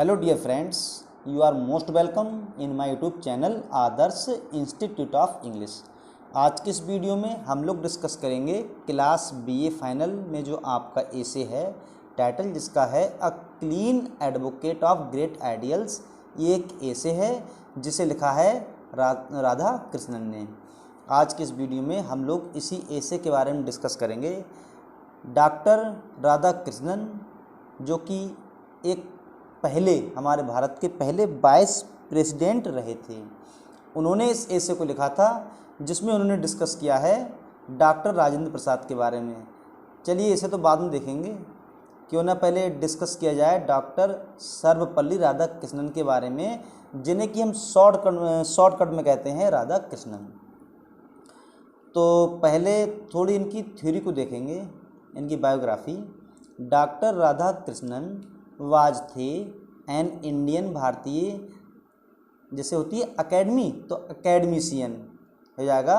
Hello dear friends, you are most welcome in my YouTube channel Adarsh institute of English. आज के इस video में हम लोग डिस्कस करेंगे क्लास बीए फाइनल में जो आपका एसे है, टाइटल जिसका है अ clean advocate of great ideals. ये एक एसे है जिसे लिखा है राधा कृष्णन ने। आज के इस वीडियो में हम लोग इसी एसे के बारे में डिस्कस करेंगे। डॉक्टर राधा कृष्णन जो कि एक पहले हमारे भारत के पहले वाइस प्रेसिडेंट रहे थे, उन्होंने इस एसे को लिखा था जिसमें उन्होंने डिस्कस किया है डॉक्टर राजेंद्र प्रसाद के बारे में। चलिए इसे तो बाद में देखेंगे, क्यों ना पहले डिस्कस किया जाए डॉक्टर सर्वपल्ली राधाकृष्णन के बारे में, जिन्हें कि हम शॉर्टकट में कहते हैं राधा कृष्णन। तो पहले थोड़ी इनकी थ्योरी को देखेंगे, इनकी biography. Doctor Radha Krishnan was थे एन इंडियन, भारतीय जैसे होती है अकेडमी, तो अकेडमिशियन हो जाएगा,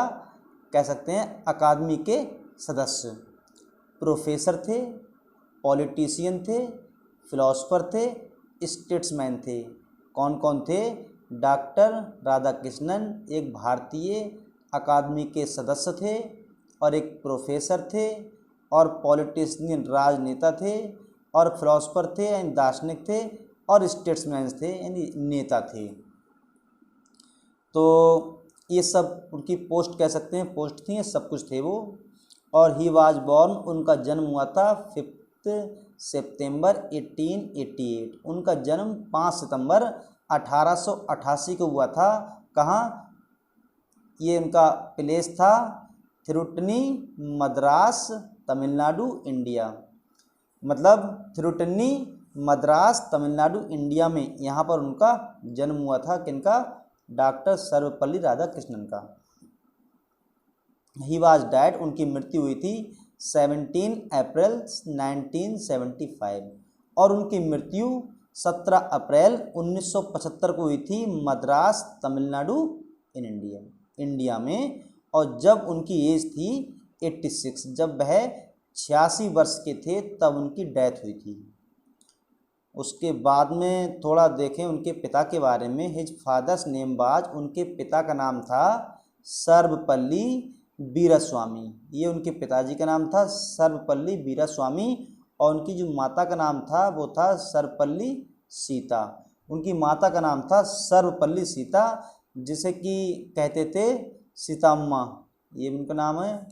कह सकते हैं अकादमी के सदस्य। प्रोफेसर थे, पॉलिटिशियन थे, फिलोसफर थे, स्टेट्समैन थे। कौन कौन थे? डॉक्टर राधा कृष्णन एक भारतीय अकादमी के सदस्य थे और एक प्रोफेसर थे और पॉलिटिशियन राजनेता थे और फिलोसफर थे यानी दार्शनिक थे और स्टेट्समैन थे यानी नेता थे। तो ये सब उनकी पोस्ट कह सकते हैं, पोस्ट थी, सब कुछ थे वो। और ही वाज बॉर्न, उनका जन्म हुआ था 5 सितंबर 1888। उनका जन्म 5 सितंबर 1888 को हुआ था। कहाँ? ये उनका प्लेस था थिरुट्टनी, मद्रास, तमिलनाडु, इंडिया। मतलब थिरुट्टनी, मद्रास, तमिलनाडु, इंडिया में यहाँ पर उनका जन्म हुआ था। किनका? डॉक्टर सर्वपल्ली राधाकृष्णन का। ही वाज डेड, उनकी मृत्यु हुई थी 17 अप्रैल 1975 और उनकी मृत्यु 17 अप्रैल 1975 को हुई थी मद्रास, तमिलनाडु इन इंडिया में। और जब उनकी एज थी 86, जब वह 86 वर्ष के थे तब उनकी डेथ हुई थी। उसके बाद में थोड़ा देखें उनके पिता के बारे में। हिज फादर्स नेम वाज, उनके पिता का नाम था सर्वपल्ली वीरास्वामी। ये उनके पिताजी का नाम था सर्वपल्ली वीरास्वामी और उनकी जो माता का नाम था वो था सर्वपल्ली सीता। उनकी माता का नाम था सर्वपल्ली सीता, जिसे कि कहते थे सीताम्मा, ये उनका नाम है।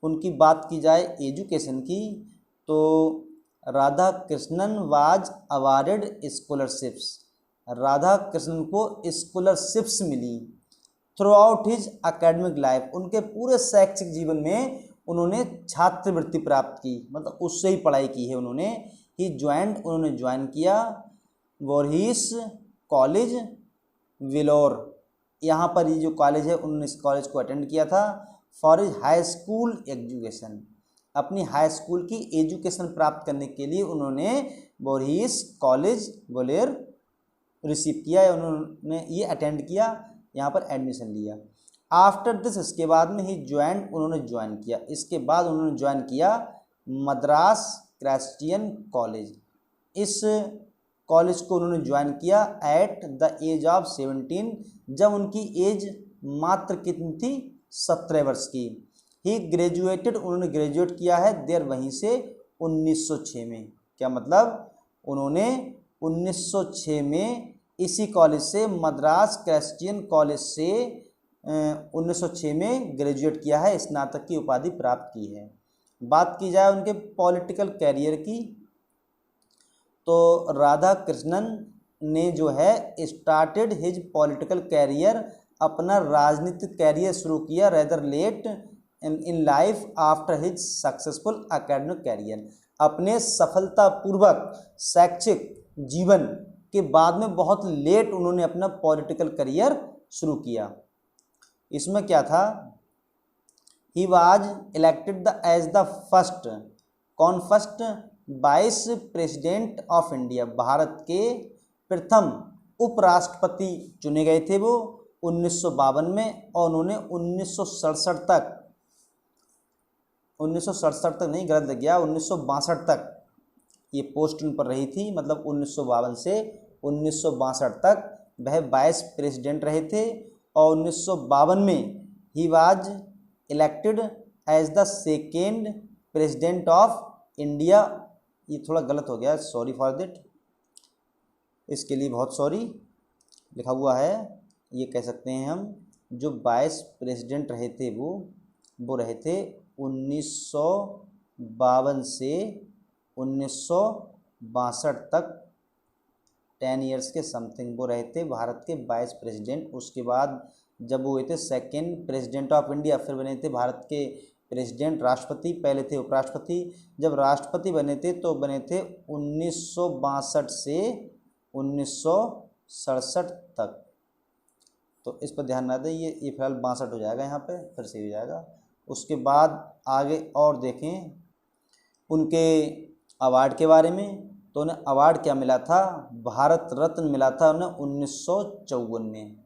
उनकी बात की जाए एजुकेशन की, तो Radha Krishnan was awarded scholarships. Radha Krishnan को स्कॉलरशिप्स मिली throughout his academic life. उनके पूरे शैक्षिक जीवन में उन्होंने छात्रवृत्ति प्राप्त की, मतलब उससे ही पढ़ाई की है उन्होंने। उन्होंने ज्वाइन किया वोरहिस कॉलेज, वेलोर। यहाँ पर ये जो कॉलेज है उन्होंने इस कॉलेज को अटेंड किया था। For his high school education, अपनी हाई स्कूल की एजुकेशन प्राप्त करने के लिए उन्होंने बोरहिस कॉलेज वेलोर रिसीव किया है, उन्होंने ये अटेंड किया, यहाँ पर एडमिशन लिया। आफ्टर दिस, इसके बाद में ही उन्होंने ज्वाइन किया। इसके बाद उन्होंने ज्वाइन किया मद्रास क्रिश्चियन कॉलेज। इस कॉलेज को उन्होंने ज्वाइन किया एट द एज ऑफ 17, जब उनकी एज मात्र कितनी थी? 17 वर्ष की। ही ग्रेजुएटेड, उन्होंने ग्रेजुएट किया है देर वहीं से 1906 में। क्या मतलब? उन्होंने 1906 में इसी कॉलेज से, मद्रास क्रिश्चियन कॉलेज से 1906 में ग्रेजुएट किया है, स्नातक की उपाधि प्राप्त की है। बात की जाए उनके पॉलिटिकल कैरियर की, तो राधा कृष्णन ने जो है स्टार्टेड हिज पॉलिटिकल कैरियर, अपना राजनीतिक कैरियर शुरू किया rather late in life after his successful academic career. अपने सफलतापूर्वक शैक्षिक जीवन के बाद में बहुत लेट उन्होंने अपना पॉलिटिकल करियर शुरू किया। इसमें क्या था? He was elected as the first, कौन first? Vice president of India, Bharat के प्रथम उपराष्ट्रपति चुने गए थे वो 1952 में। और उन्होंने 1967 तक नहीं, गलत लग गया, 1962 तक ये पोस्ट उन पर रही थी, मतलब 1952 से 1962 तक वह वाइस प्रेसिडेंट रहे थे। और 1952 में he was elected as the second president of India. ये थोड़ा गलत हो गया, सॉरी फॉर दैट, इसके लिए बहुत सॉरी। लिखा हुआ है, ये कह सकते हैं हम, जो वाइस प्रेसिडेंट रहे थे वो रहे थे 1952 से 1962 तक, 10 ईयर्स के समथिंग वो रहे थे भारत के वाइस प्रेसिडेंट। उसके बाद जब वो हुए थे सेकेंड प्रेसिडेंट ऑफ इंडिया, फिर बने थे भारत के प्रेसिडेंट, राष्ट्रपति, पहले थे उपराष्ट्रपति। जब राष्ट्रपति बने थे तो बने थे 1962 से 1967 तक। तो इस पर ध्यान ना दें, ये फिलहाल 62 हो जाएगा, यहाँ पे फिर से हो जाएगा। उसके बाद आगे और देखें उनके अवार्ड के बारे में, तो उन्हें अवार्ड क्या मिला था, भारत रत्न मिला था उन्हें 1954 में,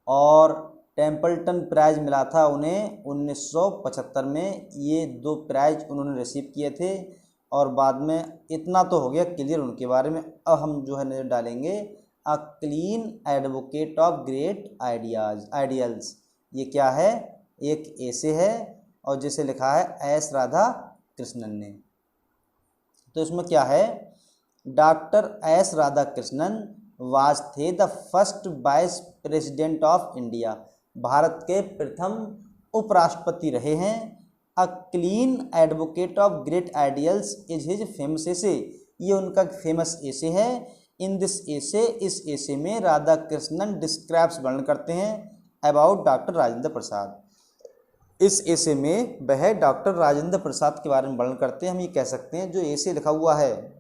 और टेम्पल्टन प्राइज मिला था उन्हें 1975 में। ये 2 प्राइज उन्होंने रिसीव किए थे। और बाद में इतना तो हो गया क्लियर उनके बारे में। अब हम जो है नजर डालेंगे अ clean advocate of great ideals. ये क्या है, एक ऐसे है और जिसे लिखा है एस राधा कृष्णन ने। तो इसमें क्या है, doctor S Radha Krishnan was थे the first vice president of India, Bharat के प्रथम उपराष्ट्रपति रहे हैं। A clean advocate of great ideals is his famous essay, ये उनका फेमस एसे है। इन दिस एसे, इस एसे में राधा कृष्णन डिस्क्राइब्स वर्णन करते हैं अबाउट डॉक्टर राजेंद्र प्रसाद। इस एसे में वह डॉक्टर राजेंद्र प्रसाद के बारे में वर्णन करते हैं। हम ये कह सकते हैं जो एसे लिखा हुआ है,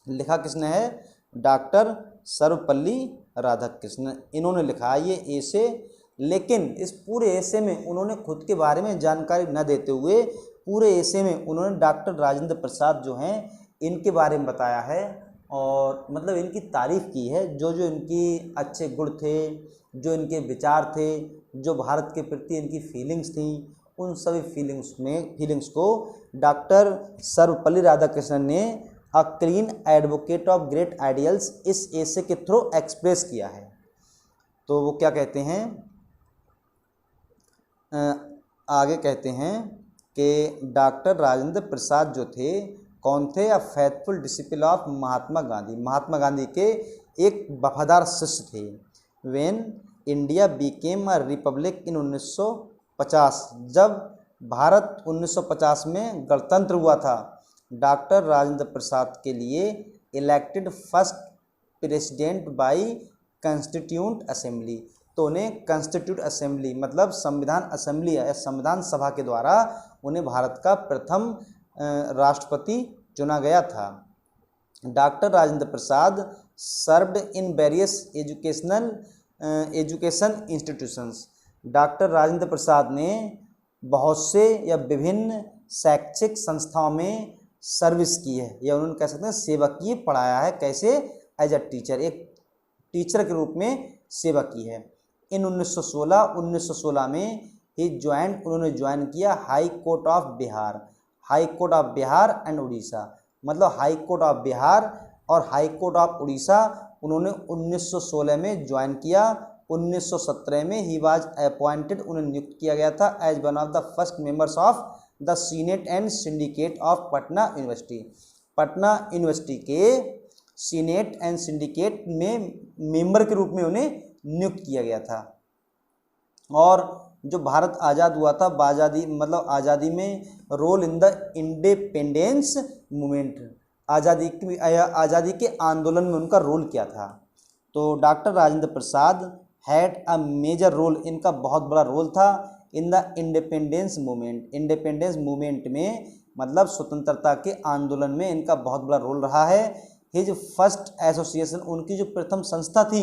लिखा किसने है, डॉक्टर सर्वपल्ली राधाकृष्णन, इन्होंने लिखा है ये एसे। लेकिन इस पूरे एसे में उन्होंने खुद के बारे में जानकारी न देते हुए पूरे एसे में उन्होंने डॉक्टर राजेंद्र प्रसाद जो हैं इनके बारे में बताया है, और मतलब इनकी तारीफ़ की है, जो जो इनकी अच्छे गुण थे, जो इनके विचार थे, जो भारत के प्रति इनकी फीलिंग्स थी, उन सभी फीलिंग्स को डॉक्टर सर्वपल्ली राधाकृष्णन ने अ clean advocate of great ideals इस एसे के थ्रू एक्सप्रेस किया है। तो वो क्या कहते हैं, आगे कहते हैं कि डॉक्टर राजेंद्र प्रसाद जो थे कौन थे, a faithful disciple of Mahatma Gandhi, Mahatma Gandhi के एक वफादार शिष्य थे। When India became a republic in 1950, जब भारत 1950 में गणतंत्र हुआ था, डॉक्टर राजेंद्र प्रसाद के लिए elected first president bye constituent assembly, तो उन्हें कॉन्स्टिट्यूट असेंबली मतलब संविधान असेंबली या संविधान सभा के द्वारा उन्हें भारत का प्रथम राष्ट्रपति चुना गया था। Doctor Rajendra Prasad served in various education institutions, doctor Rajendra Prasad ने बहुत से या विभिन्न शैक्षिक संस्थाओं में सर्विस की है, या उन्होंने कह सकते हैं सेवा की है, पढ़ाया है। कैसे, एज अ टीचर, एक टीचर के रूप में सेवा की है। इन 1916 में उन्होंने ज्वाइन किया high court of Bihar, high court of Bihar and Orissa, मतलब हाई कोर्ट ऑफ बिहार और हाई कोर्ट ऑफ उड़ीसा उन्होंने 1916 में ज्वाइन किया। 1917 में ही वाज अपॉइंटेड, उन्हें नियुक्त किया गया था as one of the first members of the senate and syndicate of Patna university, Patna university के सीनेट एंड सिंडिकेट में मेंबर के रूप में उन्हें नियुक्त किया गया था। और जो भारत आज़ाद हुआ था, आज़ादी में role in the independence movement, आज़ादी के आंदोलन में उनका रोल क्या था। तो doctor Rajendra Prasad had a major role, इनका बहुत बड़ा रोल था in the independence movement, independence movement में मतलब स्वतंत्रता के आंदोलन में इनका बहुत बड़ा रोल रहा है। हिज फर्स्ट एसोसिएशन, उनकी जो प्रथम संस्था थी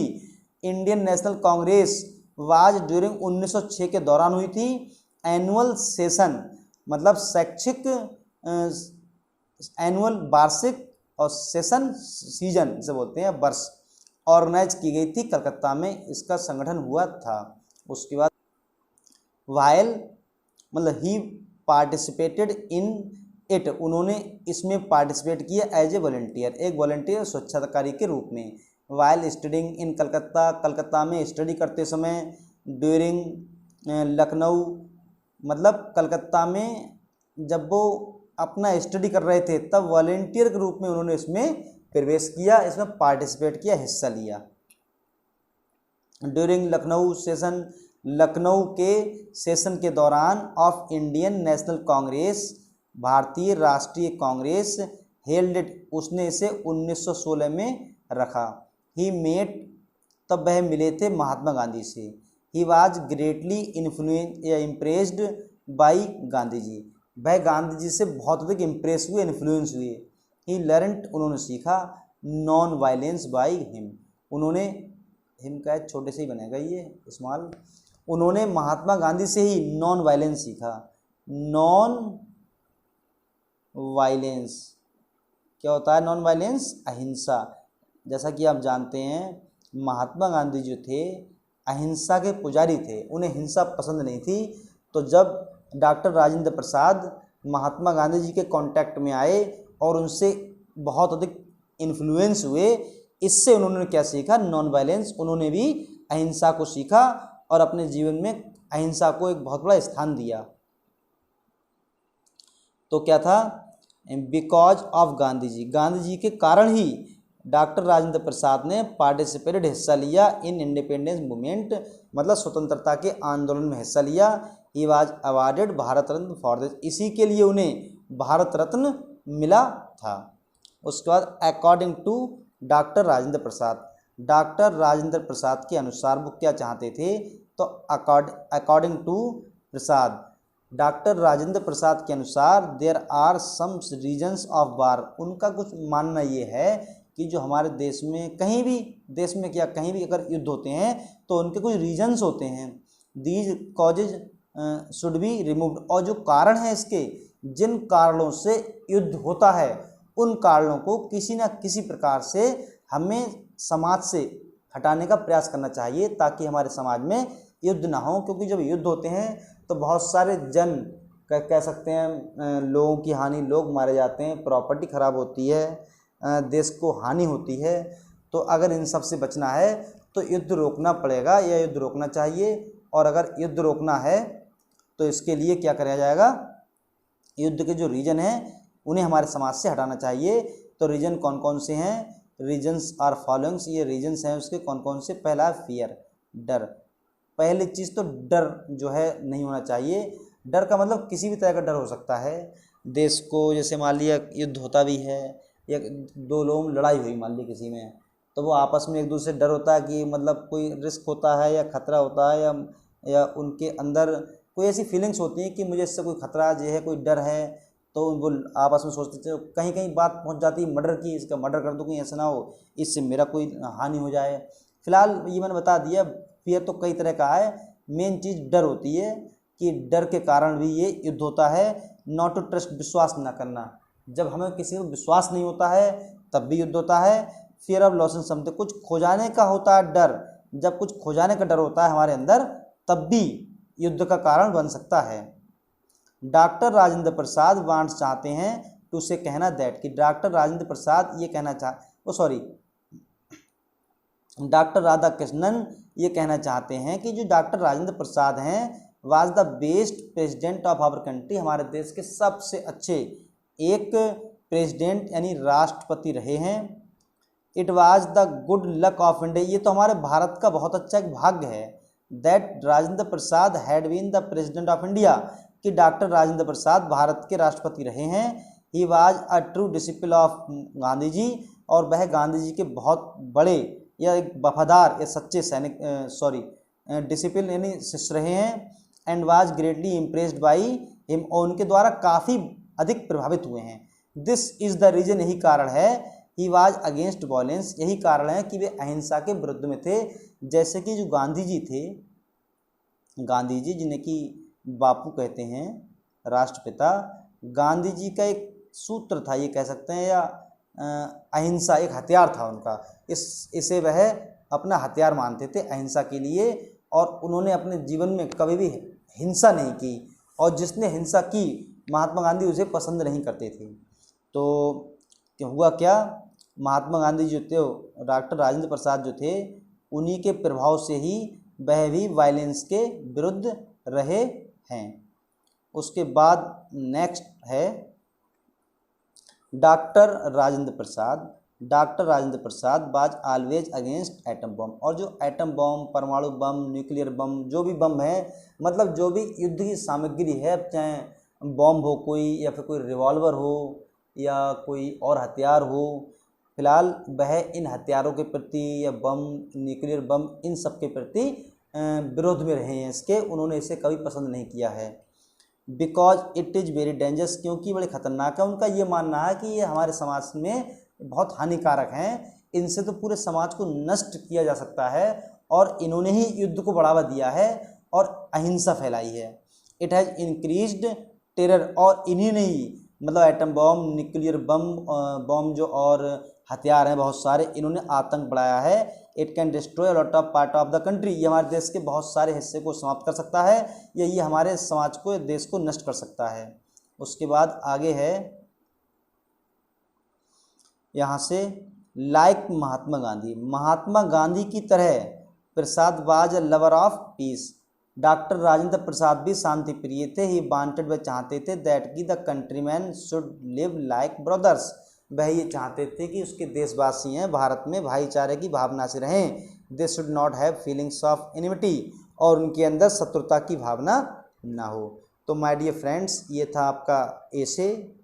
Indian national Congress, was during 1906 के दौरान हुई थी। एनुअल सेशन मतलब शैक्षिक एनुअल वार्षिक, और सेशन सीजन जिसे बोलते हैं वर्ष, ऑर्गेनाइज की गई थी कलकत्ता में, इसका संगठन हुआ था। उसके बाद वाइल मतलब ही पार्टिसिपेटेड इन इट, उन्होंने इसमें पार्टिसिपेट किया एज ए वॉलंटियर, एक वॉलंटियर स्वच्छताकारी के रूप में। While studying in Calcutta, Calcutta में स्टडी करते समय। ड्यूरिंग लखनऊ, मतलब कलकत्ता में जब वो अपना स्टडी कर रहे थे तब वॉलंटियर के रूप में उन्होंने इसमें प्रवेश किया, इसमें पार्टिसिपेट किया, हिस्सा लिया। ड्यूरिंग लखनऊ सेशन, लखनऊ के सेशन के दौरान ऑफ इंडियन नेशनल कांग्रेस, भारतीय राष्ट्रीय कांग्रेस, हेल्ड, उसने इसे 1916 में रखा। ही मेट, तब वह मिले थे महात्मा गांधी से। He was greatly impressed by Gandhi ji, वह गांधी जी से बहुत अधिक इम्प्रेस हुए, इन्फ्लुएंस हुए। ही लर्नड, उन्होंने सीखा। नॉन वायलेंस बाई हिम, उन्होंने, हिम का छोटे से ही बनेगा ये स्मॉल, उन्होंने महात्मा गांधी से ही नॉन वायलेंस सीखा। नॉन वायलेंस क्या होता है? नॉन वायलेंस अहिंसा। जैसा कि आप जानते हैं महात्मा गांधी जो थे अहिंसा के पुजारी थे, उन्हें हिंसा पसंद नहीं थी। तो जब डॉक्टर राजेंद्र प्रसाद महात्मा गांधी जी के कांटेक्ट में आए और उनसे बहुत अधिक इन्फ्लुएंस हुए, इससे उन्होंने क्या सीखा? Non violence. उन्होंने भी अहिंसा को सीखा और अपने जीवन में अहिंसा को एक बहुत बड़ा स्थान दिया। तो क्या था? बिकॉज ऑफ गांधी जी, गांधी जी के कारण ही डॉक्टर राजेंद्र प्रसाद ने पार्टिसिपेटेड, हिस्सा लिया इन इंडिपेंडेंस मूवमेंट, मतलब स्वतंत्रता के आंदोलन में हिस्सा लिया। He was awarded Bharat Ratna for this, इसी के लिए उन्हें भारत रत्न मिला था। उसके बाद according to doctor Rajendra Prasad, doctor Rajendra Prasad के अनुसार वो क्या चाहते थे? तो according to Prasad, doctor Rajendra Prasad के अनुसार there are some reasons of war, उनका कुछ मानना ये है कि जो हमारे देश में कहीं भी, देश में क्या कहीं भी अगर युद्ध होते हैं तो उनके कुछ रीजन्स होते हैं। These causes should be removed, और जो कारण है इसके, जिन कारणों से युद्ध होता है उन कारणों को किसी न किसी प्रकार से हमें समाज से हटाने का प्रयास करना चाहिए ताकि हमारे समाज में युद्ध ना हो। क्योंकि जब युद्ध होते हैं तो बहुत सारे जन कह सकते हैं लोगों की हानि, लोग मारे जाते हैं, प्रॉपर्टी खराब होती है, देश को हानि होती है। तो अगर इन सब से बचना है तो युद्ध रोकना पड़ेगा या युद्ध रोकना चाहिए। और अगर युद्ध रोकना है तो इसके लिए क्या किया जाएगा? युद्ध के जो रीजन हैं उन्हें हमारे समाज से हटाना चाहिए। तो रीजन कौन कौन से हैं? रीजन्स आर फॉलोइंग्स, ये रीजन्स हैं उसके कौन कौन से? पहला फियर, डर। पहली चीज़ तो डर जो है नहीं होना चाहिए। डर का मतलब किसी भी तरह का डर हो सकता है। देश को, जैसे मान लिया युद्ध होता भी है या दो लोगों में लड़ाई हुई मान ली किसी में, तो वो आपस में एक दूसरे से डर होता है कि मतलब कोई रिस्क होता है या खतरा होता है या उनके अंदर कोई ऐसी फीलिंग्स होती हैं कि मुझे इससे कोई खतरा जो है, कोई डर है, तो वो आपस में सोचते थे। कहीं कहीं बात पहुंच जाती है मर्डर की, इसका मर्डर कर दूँ, कहीं ऐसा ना हो इससे मेरा कोई हानि हो जाए। फिलहाल ये मैंने बता दिया, फियर तो कई तरह का है, मेन चीज़ डर होती है कि डर के कारण भी ये युद्ध होता है। नॉट टू ट्रस्ट, विश्वास ना करना, जब हमें किसी को विश्वास नहीं होता है तब भी युद्ध होता है। फियर ऑफ लॉसिंग समथिंग, कुछ खो जाने का होता है डर, जब कुछ खो जाने का डर होता है हमारे अंदर तब भी युद्ध का कारण बन सकता है। डॉक्टर राजेंद्र प्रसाद वांट्स, चाहते हैं टू से कहना दैट, कि डॉक्टर राजेंद्र प्रसाद ये कहना डॉक्टर राधा कृष्णन ये कहना चाहते हैं कि जो डॉक्टर राजेंद्र प्रसाद हैं was the best president of our country, हमारे देश के सबसे अच्छे एक प्रेसिडेंट यानी राष्ट्रपति रहे हैं। It was the good luck of India, ये तो हमारे भारत का बहुत अच्छा एक भाग्य है। That Rajendra Prasad had been the president of India, कि डॉक्टर राजेंद्र प्रसाद भारत के राष्ट्रपति रहे हैं। He was a true disciple of Gandhi ji, और वह गांधी जी के बहुत बड़े या एक वफादार या सच्चे सैनिक डिसिपल यानी शिष्य रहे हैं। And was greatly impressed by him, और उनके द्वारा काफ़ी अधिक प्रभावित हुए हैं। दिस इज़ द रीजन, यही कारण है। ही वाज अगेंस्ट वायलेंस, यही कारण है कि वे अहिंसा के विरुद्ध में थे। जैसे कि जो गांधी जी थे, गांधी जी जिन्हें कि बापू कहते हैं, राष्ट्रपिता, गांधी जी का एक सूत्र था ये कह सकते हैं, या अहिंसा एक हथियार था उनका। इसे वह अपना हथियार मानते थे अहिंसा के लिए, और उन्होंने अपने जीवन में कभी भी हिंसा नहीं की। और जिसने हिंसा की महात्मा गांधी उसे पसंद नहीं करते थे। तो हुआ क्या, महात्मा गांधी जो थे, डॉक्टर राजेंद्र प्रसाद जो थे, उन्हीं के प्रभाव से ही वह भी वायलेंस के विरुद्ध रहे हैं। उसके बाद नेक्स्ट है doctor Rajendra Prasad. Doctor Rajendra Prasad was always against atom bomb. और जो एटम बम, परमाणु बम, न्यूक्लियर बम, जो भी बम है, मतलब जो भी युद्ध की सामग्री है, चाहे बम हो कोई, या फिर कोई रिवॉल्वर हो, या कोई और हथियार हो, फिलहाल वह इन हथियारों के प्रति या बम, न्यूक्लियर बम, इन सब के प्रति विरोध में रहे हैं इसके। उन्होंने इसे कभी पसंद नहीं किया है। Because it is very dangerous, क्योंकि बड़े खतरनाक है। उनका ये मानना है कि ये हमारे समाज में बहुत हानिकारक हैं, इनसे तो पूरे समाज को नष्ट किया जा सकता है, और इन्होंने ही युद्ध को बढ़ावा दिया है और अहिंसा फैलाई है। इट हैज़ इंक्रीज्ड टेरर, और इन्हीं ने ही, मतलब एटम बम, न्यूक्लियर बम जो और हथियार हैं बहुत सारे, इन्होंने आतंक बढ़ाया है। It can destroy lot of part of the country, ये हमारे देश के बहुत सारे हिस्से को समाप्त कर सकता है, या ये हमारे समाज को, देश को नष्ट कर सकता है। उसके बाद आगे है यहाँ से, लाइक महात्मा गांधी। महात्मा गांधी की तरह Prasad was a lover of peace. Doctor Rajendra Prasad भी शांति प्रिय थे। ही वांटेड, वह चाहते थे दैट की the countryman should live like brothers. वह ये चाहते थे कि उसके देशवासी हैं भारत में भाईचारे की भावना से रहें। They should not have feelings of enmity, और उनके अंदर शत्रुता की भावना ना हो। तो माय डियर फ्रेंड्स, ये था आपका एसे,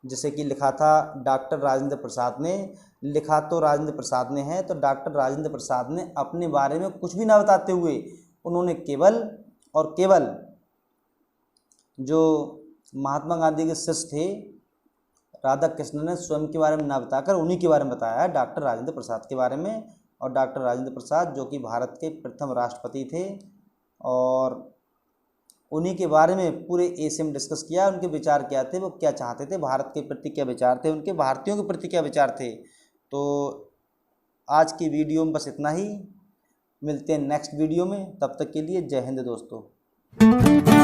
जिसे कि लिखा था डॉक्टर राजेंद्र प्रसाद ने। लिखा तो राजेंद्र प्रसाद ने है, तो डॉक्टर राजेंद्र प्रसाद ने अपने बारे में कुछ भी ना बताते हुए, उन्होंने केवल और केवल जो महात्मा गांधी के शिष्य थे राधा कृष्ण ने स्वयं के बारे में ना बताकर उन्हीं के बारे में बताया है, डॉक्टर राजेंद्र प्रसाद के बारे में। और डॉक्टर राजेंद्र प्रसाद जो कि भारत के प्रथम राष्ट्रपति थे, और उन्हीं के बारे में पूरे एशिया में डिस्कस किया। उनके विचार क्या थे, वो क्या चाहते थे, भारत के प्रति क्या विचार थे, उनके भारतीयों के प्रति क्या विचार थे। तो आज की वीडियो में बस इतना ही। मिलते हैं नेक्स्ट वीडियो में, तब तक के लिए जय हिंद दोस्तों।